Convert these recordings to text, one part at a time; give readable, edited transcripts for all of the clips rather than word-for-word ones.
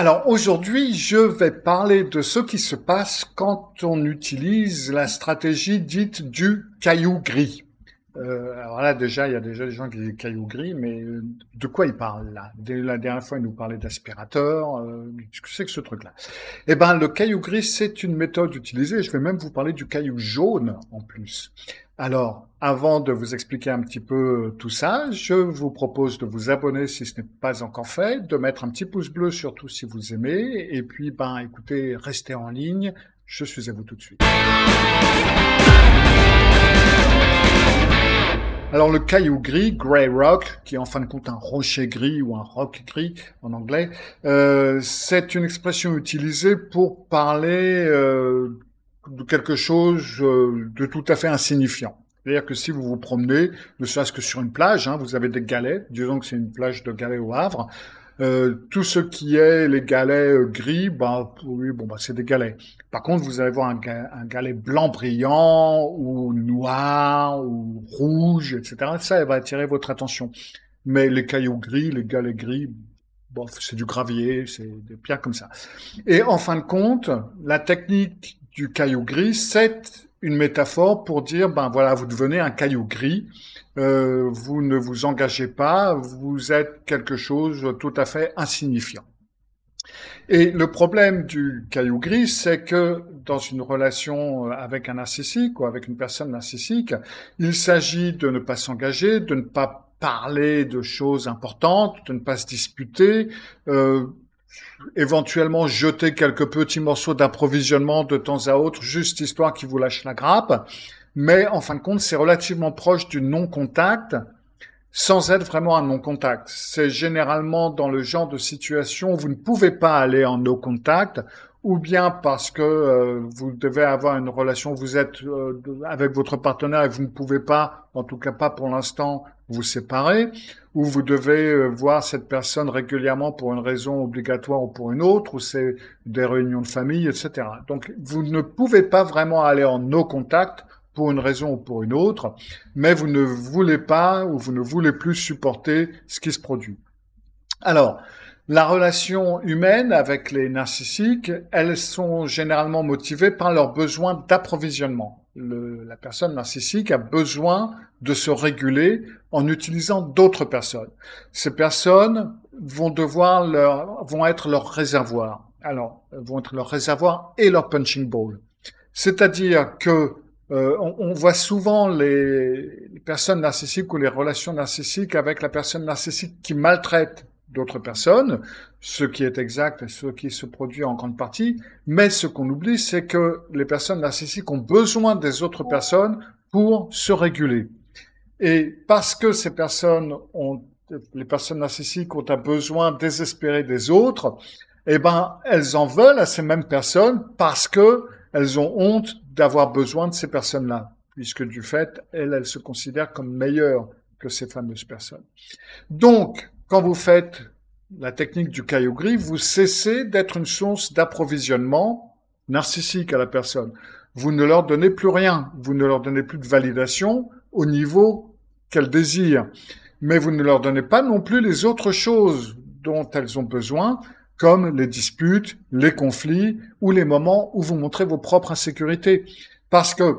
Alors aujourd'hui, je vais parler de ce qui se passe quand on utilise la stratégie dite du caillou gris. Alors là, déjà, il y a déjà des gens qui disent caillou gris, mais de quoi ils parlent là? Dès la dernière fois, ils nous parlaient d'aspirateur. Qu'est-ce que c'est que ce truc-là? Eh ben, le caillou gris, c'est une méthode utilisée. Je vais même vous parler du caillou jaune en plus. Alors, avant de vous expliquer un petit peu tout ça, je vous propose de vous abonner si ce n'est pas encore fait, de mettre un petit pouce bleu surtout si vous aimez, et puis, ben, écoutez, restez en ligne. Je suis à vous tout de suite. Alors le caillou gris, grey rock, qui est en fin de compte un rocher gris ou un roc gris en anglais, c'est une expression utilisée pour parler de quelque chose de tout à fait insignifiant. C'est-à-dire que si vous vous promenez, ne serait-ce que sur une plage, hein, vous avez des galets, disons que c'est une plage de galets au Havre, tout ce qui est les galets gris, bah oui, bon bah c'est des galets. Par contre, vous allez voir un galet blanc brillant ou noir ou rouge, etc. Ça, va attirer votre attention. Mais les cailloux gris, les galets gris, bon, c'est du gravier, c'est des pierres comme ça. Et en fin de compte, la technique du caillou gris, c'est une métaphore pour dire, ben voilà, vous devenez un caillou gris, vous ne vous engagez pas, vous êtes quelque chose de tout à fait insignifiant. Et le problème du caillou gris, c'est que dans une relation avec un narcissique ou avec une personne narcissique, il s'agit de ne pas s'engager, de ne pas parler de choses importantes, de ne pas se disputer, éventuellement jeter quelques petits morceaux d'approvisionnement de temps à autre, juste histoire qu'il vous lâche la grappe. Mais en fin de compte, c'est relativement proche du non-contact, sans être vraiment un non-contact. C'est généralement dans le genre de situation où vous ne pouvez pas aller en no-contact, ou bien parce que vous devez avoir une relation, vous êtes avec votre partenaire et vous ne pouvez pas, en tout cas pas pour l'instant, vous séparer, ou vous devez voir cette personne régulièrement pour une raison obligatoire ou pour une autre, ou c'est des réunions de famille, etc. Donc vous ne pouvez pas vraiment aller en no-contact pour une raison ou pour une autre, mais vous ne voulez pas ou vous ne voulez plus supporter ce qui se produit. Alors, la relation humaine avec les narcissiques, elles sont généralement motivées par leur besoin d'approvisionnement. La personne narcissique a besoin de se réguler en utilisant d'autres personnes. Ces personnes vont vont être leur réservoir. Alors, vont être leur réservoir et leur punching ball. C'est-à-dire que on voit souvent les personnes narcissiques ou les relations narcissiques avec la personne narcissique qui maltraite d'autres personnes, ce qui est exact et ce qui se produit en grande partie, mais ce qu'on oublie, c'est que les personnes narcissiques ont besoin des autres personnes pour se réguler. Et parce que les personnes narcissiques ont un besoin désespéré des autres, eh ben, elles en veulent à ces mêmes personnes parce que elles ont honte d'avoir besoin de ces personnes-là, puisque du fait, elles se considèrent comme meilleures que ces fameuses personnes. Donc, quand vous faites la technique du caillou gris, vous cessez d'être une source d'approvisionnement narcissique à la personne. Vous ne leur donnez plus rien, vous ne leur donnez plus de validation au niveau qu'elles désirent, mais vous ne leur donnez pas non plus les autres choses dont elles ont besoin, comme les disputes, les conflits ou les moments où vous montrez vos propres insécurités. Parce que,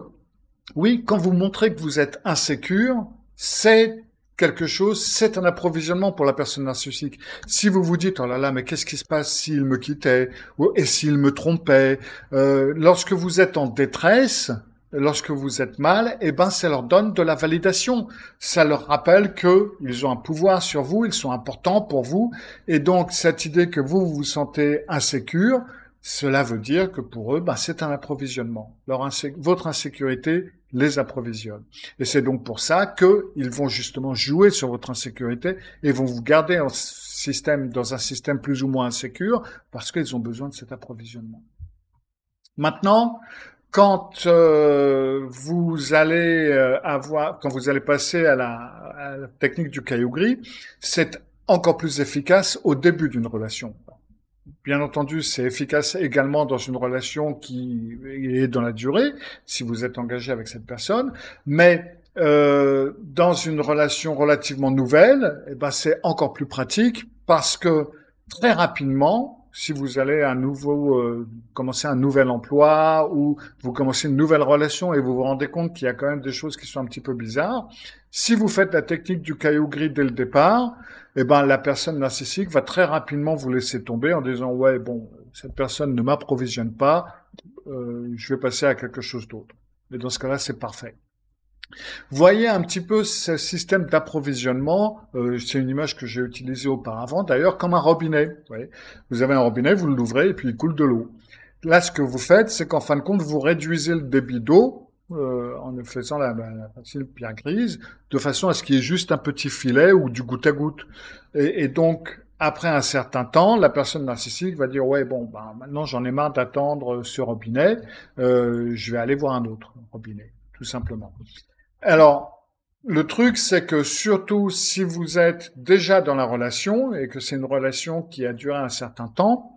oui, quand vous montrez que vous êtes insécure, c'est quelque chose, c'est un approvisionnement pour la personne narcissique. Si vous vous dites, oh là là, mais qu'est-ce qui se passe s'il me quittait, et s'il me trompait, lorsque vous êtes en détresse, lorsque vous êtes mal, eh ben, ça leur donne de la validation. Ça leur rappelle qu'ils ont un pouvoir sur vous, ils sont importants pour vous. Et donc, cette idée que vous vous sentez insécure, cela veut dire que pour eux, ben, c'est un approvisionnement. Votre insécurité les approvisionne. Et c'est donc pour ça qu'ils vont justement jouer sur votre insécurité et vont vous garder dans un système plus ou moins insécure parce qu'ils ont besoin de cet approvisionnement. Maintenant, quand vous allez quand vous allez passer à la technique du caillou gris, c'est encore plus efficace au début d'une relation. Bien entendu, c'est efficace également dans une relation qui est dans la durée, si vous êtes engagé avec cette personne, mais dans une relation relativement nouvelle, eh ben, c'est encore plus pratique parce que très rapidement, si vous allez commencer un nouvel emploi ou vous commencez une nouvelle relation et vous vous rendez compte qu'il y a quand même des choses qui sont un petit peu bizarres. Si vous faites la technique du caillou gris dès le départ, eh ben, la personne narcissique va très rapidement vous laisser tomber en disant, ouais, bon, cette personne ne m'approvisionne pas, je vais passer à quelque chose d'autre. Et dans ce cas-là, c'est parfait. Voyez un petit peu ce système d'approvisionnement, c'est une image que j'ai utilisée auparavant d'ailleurs, comme un robinet. Vous voyez. Vous avez un robinet, vous l'ouvrez et puis il coule de l'eau. Là, ce que vous faites, c'est qu'en fin de compte, vous réduisez le débit d'eau en faisant la facile pierre grise, de façon à ce qu'il y ait juste un petit filet ou du goutte à goutte. Et donc, après un certain temps, la personne narcissique va dire, ouais, bon, bah, maintenant j'en ai marre d'attendre ce robinet, je vais aller voir un autre robinet, tout simplement. Alors, le truc, c'est que surtout si vous êtes déjà dans la relation et que c'est une relation qui a duré un certain temps,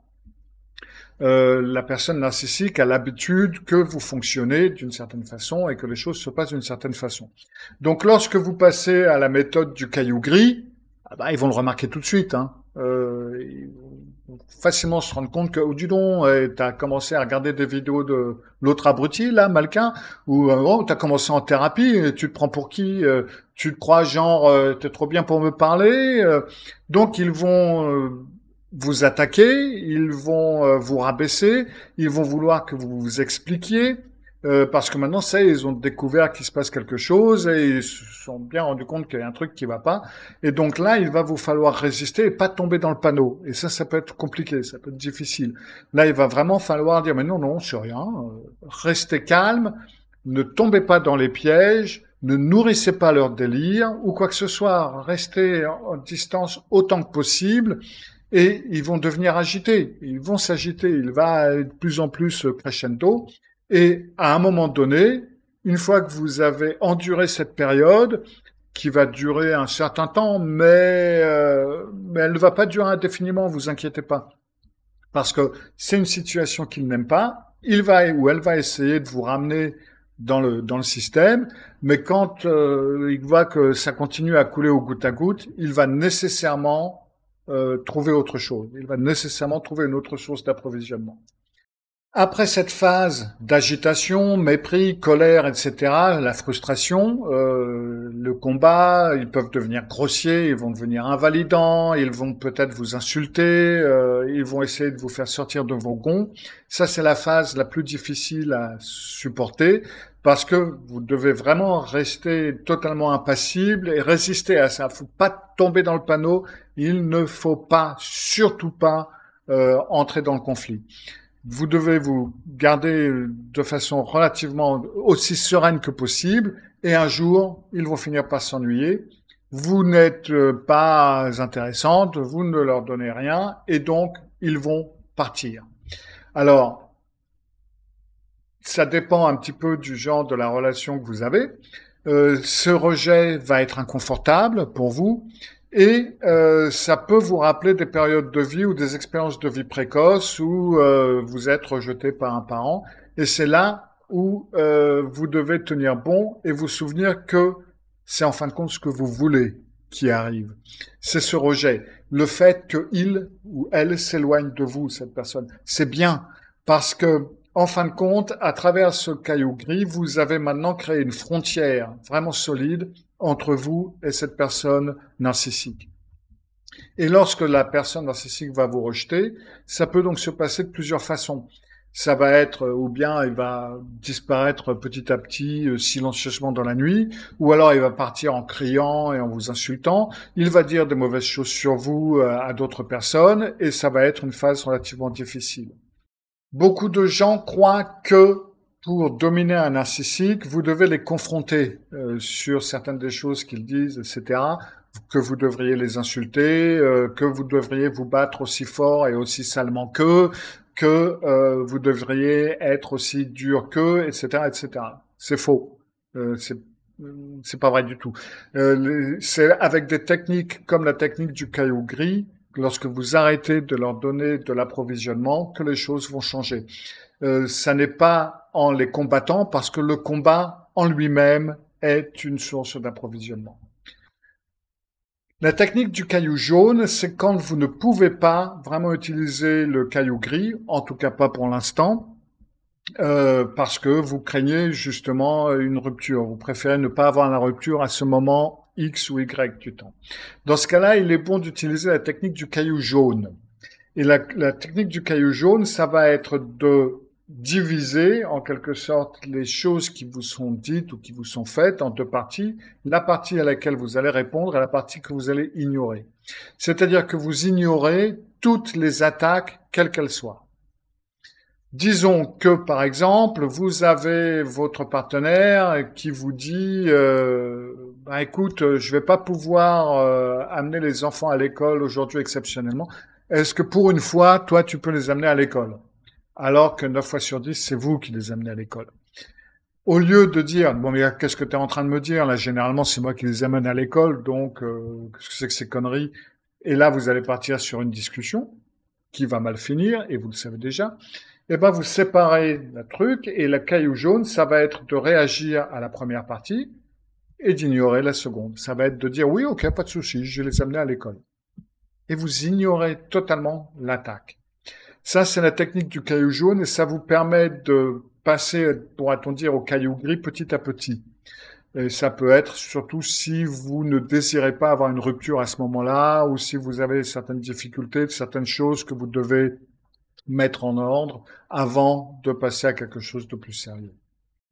la personne narcissique a l'habitude que vous fonctionnez d'une certaine façon et que les choses se passent d'une certaine façon. Donc, lorsque vous passez à la méthode du caillou gris, ah bah, ils vont le remarquer tout de suite. Hein. Ils vont facilement se rendre compte que, oh, dis donc, t'as commencé à regarder des vidéos de l'autre abruti, là, Malquin, ou oh, t'as commencé en thérapie, et tu te prends pour qui tu te crois genre, t'es trop bien pour me parler donc, ils vont vous attaquer, ils vont vous rabaisser, ils vont vouloir que vous vous expliquiez, parce que maintenant, ça, ils ont découvert qu'il se passe quelque chose et ils se sont bien rendus compte qu'il y a un truc qui va pas. Et donc là, il va vous falloir résister et pas tomber dans le panneau. Et ça peut être compliqué, ça peut être difficile. Là, il va vraiment falloir dire, mais non, non, c'est rien. Restez calme, ne tombez pas dans les pièges, ne nourrissez pas leur délire ou quoi que ce soit. Restez en distance autant que possible. Et ils vont devenir agités, ils vont s'agiter, il va être de plus en plus crescendo. Et à un moment donné, une fois que vous avez enduré cette période, qui va durer un certain temps, mais elle ne va pas durer indéfiniment, vous inquiétez pas. Parce que c'est une situation qu'il n'aime pas, il va ou elle va essayer de vous ramener dans le système, mais quand il voit que ça continue à couler au goutte à goutte, il va nécessairement trouver autre chose. Il va nécessairement trouver une autre source d'approvisionnement. Après cette phase d'agitation, mépris, colère, etc., la frustration, le combat, ils peuvent devenir grossiers, ils vont devenir invalidants, ils vont peut-être vous insulter, ils vont essayer de vous faire sortir de vos gonds. Ça, c'est la phase la plus difficile à supporter parce que vous devez vraiment rester totalement impassible et résister à ça. Il ne faut pas tomber dans le panneau, il ne faut pas, surtout pas, entrer dans le conflit. Vous devez vous garder de façon relativement aussi sereine que possible et un jour, ils vont finir par s'ennuyer. Vous n'êtes pas intéressante, vous ne leur donnez rien et donc ils vont partir. Alors, ça dépend un petit peu du genre de la relation que vous avez. Ce rejet va être inconfortable pour vous et ça peut vous rappeler des périodes de vie ou des expériences de vie précoces où vous êtes rejeté par un parent. Et c'est là où vous devez tenir bon et vous souvenir que c'est en fin de compte ce que vous voulez qui arrive. C'est ce rejet. Le fait qu'il ou elle s'éloigne de vous, cette personne, c'est bien parce que en fin de compte, à travers ce caillou gris, vous avez maintenant créé une frontière vraiment solide entre vous et cette personne narcissique. Et lorsque la personne narcissique va vous rejeter, ça peut donc se passer de plusieurs façons. Ça va être, ou bien il va disparaître petit à petit, silencieusement dans la nuit, ou alors il va partir en criant et en vous insultant. Il va dire des mauvaises choses sur vous à d'autres personnes, et ça va être une phase relativement difficile. Beaucoup de gens croient que pour dominer un narcissique, vous devez les confronter sur certaines des choses qu'ils disent, etc., que vous devriez les insulter, que vous devriez vous battre aussi fort et aussi salement qu'eux, que vous devriez être aussi dur qu'eux, etc., etc. C'est faux. C'est pas vrai du tout. C'est avec des techniques comme la technique du caillou gris, lorsque vous arrêtez de leur donner de l'approvisionnement, que les choses vont changer. Ça n'est pas en les combattant, parce que le combat en lui-même est une source d'approvisionnement. La technique du caillou jaune, c'est quand vous ne pouvez pas vraiment utiliser le caillou gris, en tout cas pas pour l'instant, parce que vous craignez justement une rupture. Vous préférez ne pas avoir la rupture à ce moment X ou Y du temps. Dans ce cas-là, il est bon d'utiliser la technique du caillou jaune. Et la technique du caillou jaune, ça va être de diviser en quelque sorte les choses qui vous sont dites ou qui vous sont faites en deux parties, la partie à laquelle vous allez répondre et la partie que vous allez ignorer. C'est-à-dire que vous ignorez toutes les attaques, quelles qu'elles soient. Disons que, par exemple, vous avez votre partenaire qui vous dit écoute, je vais pas pouvoir amener les enfants à l'école aujourd'hui exceptionnellement. Est-ce que pour une fois, toi, tu peux les amener à l'école? Alors que 9 fois sur 10, c'est vous qui les amenez à l'école. Au lieu de dire, bon, mais qu'est-ce que tu es en train de me dire? Là, généralement, c'est moi qui les amène à l'école, donc qu'est-ce que c'est que ces conneries? Et là, vous allez partir sur une discussion qui va mal finir, et vous le savez déjà. Eh ben, vous séparez le truc, et le caillou jaune, ça va être de réagir à la première partie et d'ignorer la seconde. Ça va être de dire, oui, ok, pas de souci, je vais les amener à l'école. Et vous ignorez totalement l'attaque. Ça, c'est la technique du caillou jaune et ça vous permet de passer, pourra-t-on dire, au caillou gris petit à petit. Et ça peut être surtout si vous ne désirez pas avoir une rupture à ce moment-là ou si vous avez certaines difficultés, certaines choses que vous devez mettre en ordre avant de passer à quelque chose de plus sérieux.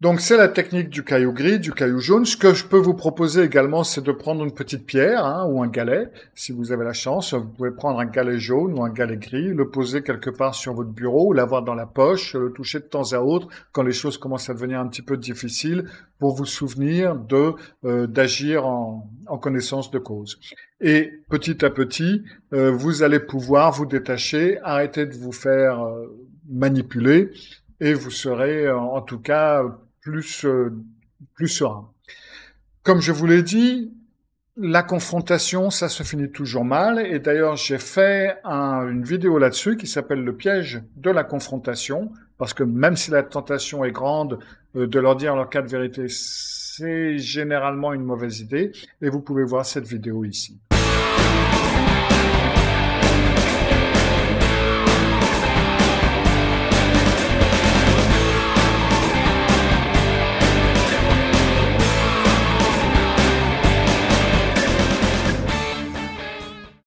Donc c'est la technique du caillou gris, du caillou jaune. Ce que je peux vous proposer également, c'est de prendre une petite pierre ou un galet. Si vous avez la chance, vous pouvez prendre un galet jaune ou un galet gris, le poser quelque part sur votre bureau, l'avoir dans la poche, le toucher de temps à autre quand les choses commencent à devenir un petit peu difficiles pour vous souvenir d'agir en connaissance de cause. Et petit à petit, vous allez pouvoir vous détacher, arrêter de vous faire manipuler et vous serez en tout cas plus serein. Comme je vous l'ai dit, la confrontation, ça se finit toujours mal. Et d'ailleurs, j'ai fait une vidéo là-dessus qui s'appelle le piège de la confrontation, parce que même si la tentation est grande de leur dire leur cas de vérité, c'est généralement une mauvaise idée. Et vous pouvez voir cette vidéo ici.